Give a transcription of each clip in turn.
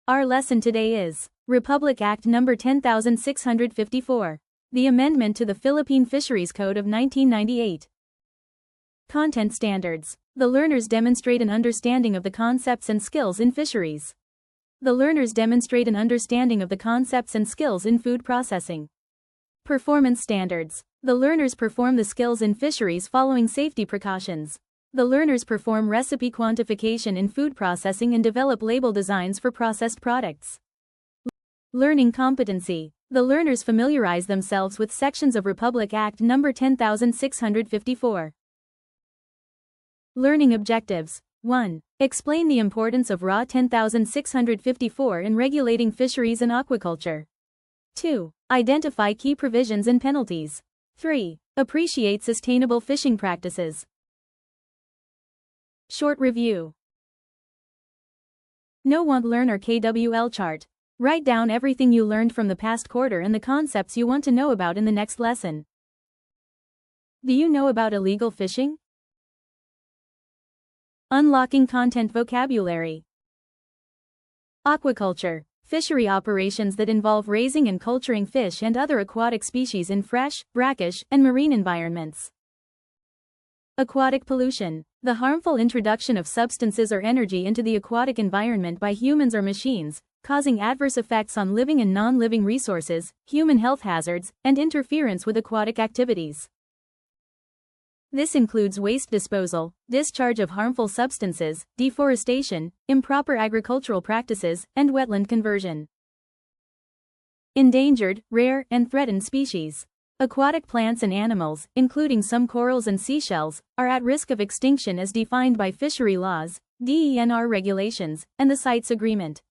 Our lesson today is Republic Act No. 10,654, the amendment to the Philippine Fisheries Code of 1998. Content standards. The learners demonstrate an understanding of the concepts and skills in fisheries. The learners demonstrate an understanding of the concepts and skills in food processing. Performance standards. The learners perform the skills in fisheries following safety precautions. The learners perform recipe quantification in food processing and develop label designs for processed products. Learning competency. The learners familiarize themselves with sections of Republic Act No. 10,654. Learning objectives. 1. Explain the importance of RA 10,654 in regulating fisheries and aquaculture. 2. Identify key provisions and penalties. 3. Appreciate sustainable fishing practices. Short review. No want learn or KWL chart. Write down everything you learned from the past quarter and the concepts you want to know about in the next lesson. Do you know about illegal fishing? Unlocking content vocabulary. Aquaculture. Fishery operations that involve raising and culturing fish and other aquatic species in fresh, brackish, and marine environments. Aquatic pollution. The harmful introduction of substances or energy into the aquatic environment by humans or machines, causing adverse effects on living and non-living resources, human health hazards, and interference with aquatic activities. This includes waste disposal, discharge of harmful substances, deforestation, improper agricultural practices, and wetland conversion. Endangered, rare, and threatened species. Aquatic plants and animals, including some corals and seashells, are at risk of extinction as defined by fishery laws, DENR regulations, and the CITES agreement.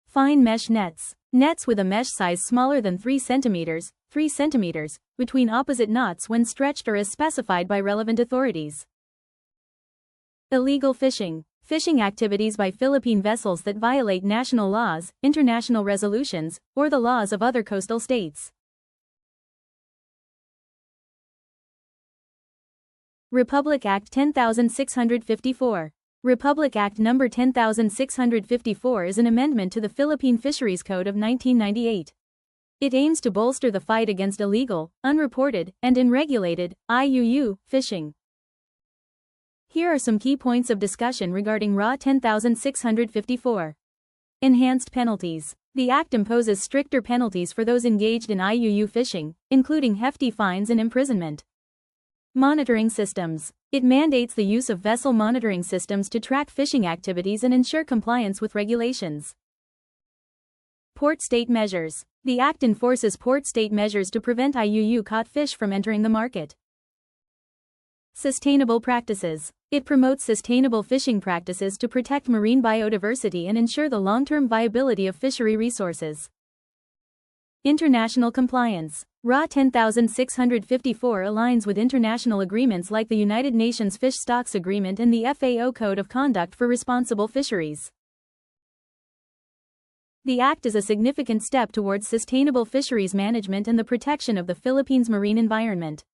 Fine mesh nets. Nets with a mesh size smaller than 3 cm, between opposite knots when stretched or as specified by relevant authorities. Illegal fishing. Fishing activities by Philippine vessels that violate national laws, international resolutions, or the laws of other coastal states. Republic Act 10,654. Republic Act No. 10,654 is an amendment to the Philippine Fisheries Code of 1998. It aims to bolster the fight against illegal, unreported, and unregulated IUU fishing. Here are some key points of discussion regarding RA 10,654. Enhanced penalties. The Act imposes stricter penalties for those engaged in IUU fishing, including hefty fines and imprisonment. Monitoring systems. It mandates the use of vessel monitoring systems to track fishing activities and ensure compliance with regulations. Port state measures. The Act enforces port state measures to prevent IUU caught fish from entering the market. Sustainable practices. It promotes sustainable fishing practices to protect marine biodiversity and ensure the long-term viability of fishery resources. International compliance. RA 10,654 aligns with international agreements like the United Nations Fish Stocks Agreement and the FAO Code of Conduct for Responsible Fisheries. The Act is a significant step towards sustainable fisheries management and the protection of the Philippines' marine environment.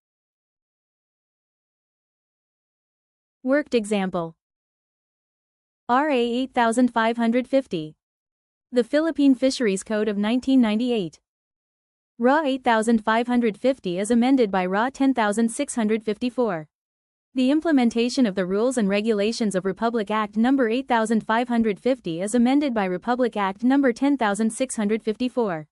Worked example. RA 8550. The Philippine Fisheries Code of 1998. RA 8550 is amended by RA 10,654. The implementation of the rules and regulations of Republic Act No. 8550 is amended by Republic Act No. 10,654.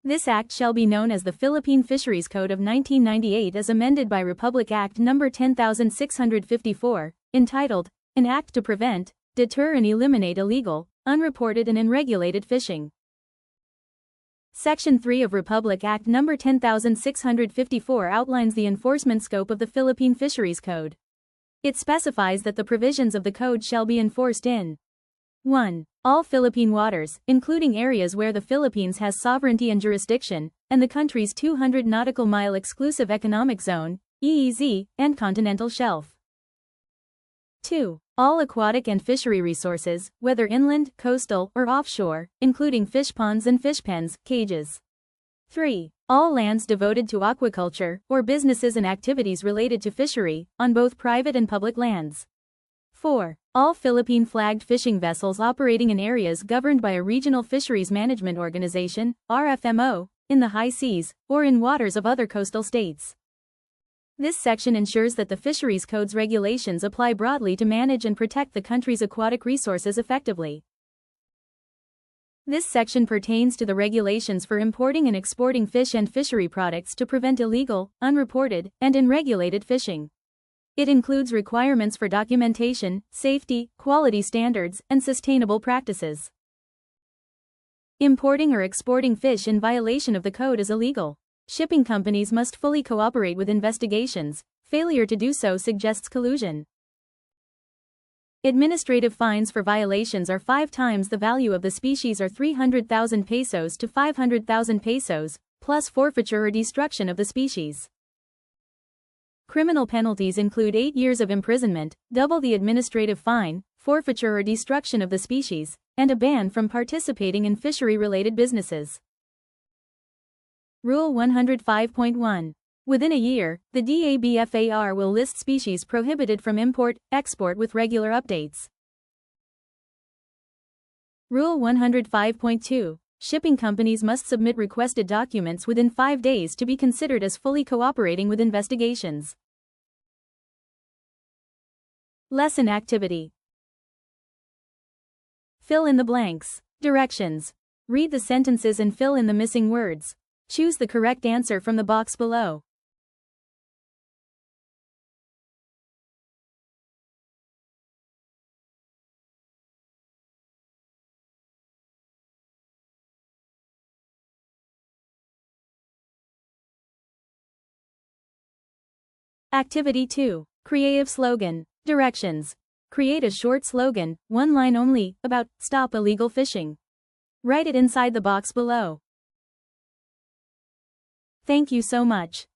This act shall be known as the Philippine Fisheries Code of 1998 as amended by Republic Act No. 10,654, entitled, An Act to Prevent, Deter and Eliminate Illegal, Unreported and Unregulated Fishing. Section 3 of Republic Act No. 10,654 outlines the enforcement scope of the Philippine Fisheries Code. It specifies that the provisions of the code shall be enforced in 1. All Philippine waters, including areas where the Philippines has sovereignty and jurisdiction, and the country's 200 nautical mile exclusive economic zone, EEZ, and continental shelf. 2. All aquatic and fishery resources, whether inland, coastal, or offshore, including fish ponds and fish pens, cages. 3. All lands devoted to aquaculture, or businesses and activities related to fishery, on both private and public lands. 4. All Philippine-flagged fishing vessels operating in areas governed by a Regional Fisheries Management Organization, RFMO, in the high seas, or in waters of other coastal states. This section ensures that the Fisheries Code's regulations apply broadly to manage and protect the country's aquatic resources effectively. This section pertains to the regulations for importing and exporting fish and fishery products to prevent illegal, unreported, and unregulated fishing. It includes requirements for documentation, safety, quality standards, and sustainable practices. Importing or exporting fish in violation of the code is illegal. Shipping companies must fully cooperate with investigations. Failure to do so suggests collusion. Administrative fines for violations are 5 times the value of the species or 300,000 pesos to 500,000 pesos, plus forfeiture or destruction of the species. Criminal penalties include 8 years of imprisonment, double the administrative fine, forfeiture or destruction of the species, and a ban from participating in fishery-related businesses. Rule 105.1. Within a year, the DABFAR will list species prohibited from import, export with regular updates. Rule 105.2. Shipping companies must submit requested documents within 5 days to be considered as fully cooperating with investigations. Lesson activity. Fill in the blanks. Directions. Read the sentences and fill in the missing words. Choose the correct answer from the box below. Activity 2. Creative slogan. Directions. Create a short slogan, 1 line only, about stop illegal fishing. Write it inside the box below. Thank you so much.